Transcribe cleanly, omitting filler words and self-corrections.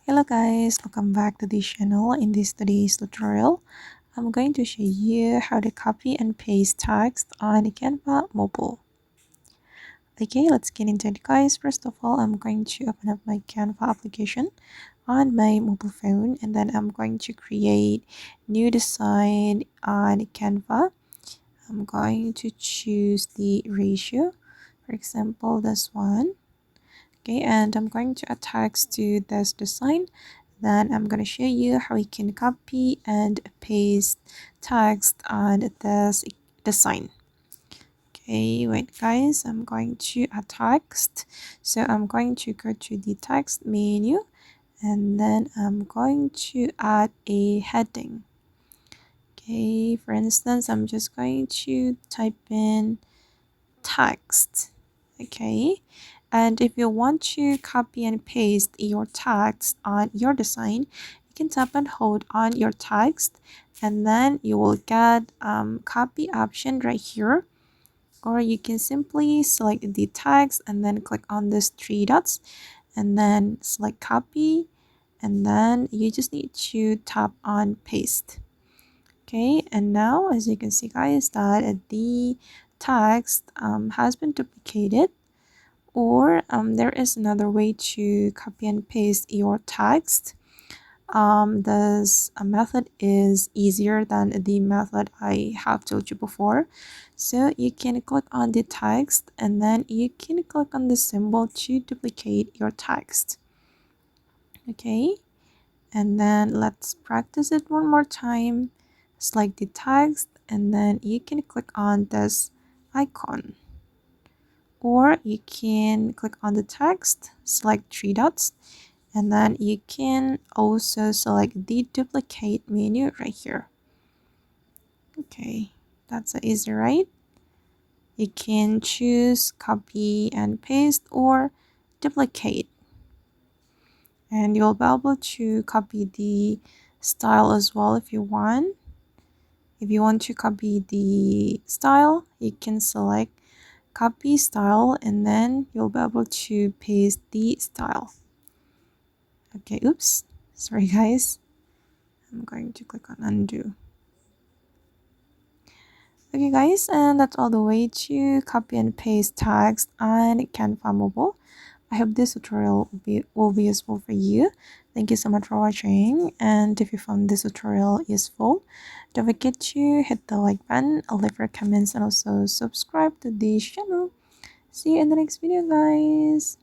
Hello guys, welcome back to this channel. In this today's tutorial, I'm going to show you how to copy and paste text on Canva mobile. Okay, let's get into it guys. First of all, I'm going to open up my Canva application on my mobile phone, and then I'm going to create new design on Canva. I'm going to choose the ratio, for example this one. Okay, and I'm going to attach to this design. Then I'm going to show you how you can copy and paste text on this design. Okay, wait guys, I'm going to add text. So I'm going to go to the text menu, and then I'm going to add a heading. Okay, for instance, I'm just going to type in text. Okay, and if you want to copy and paste your text on your design, you can tap and hold on your text, and then you will get copy option right here, or you can simply select the text and then click on these three dots and then select copy, and then you just need to tap on paste. Okay, and now as you can see guys that the text has been duplicated, or there is another way to copy and paste your text. This method is easier than the method I have told you before. So you can click on the text, and then you can click on the symbol to duplicate your text. Okay, and then let's practice it one more time. Select the text, and then you can click on this icon, or you can click on the text, select three dots, and then you can also select the duplicate menu right here. Okay, that's easy, right? You can choose copy and paste or duplicate, and you'll be able to copy the style as well if you want. If you want to copy the style, you can select copy style, and then you'll be able to paste the style. Okay, oops, sorry guys. I'm going to click on undo. Okay guys, and that's all the way to copy and paste text on Canva mobile. I hope this tutorial will be useful for you. Thank you so much for watching, and if you found this tutorial useful, don't forget to hit the like button, leave your comments, and also subscribe to this channel. See you in the next video guys.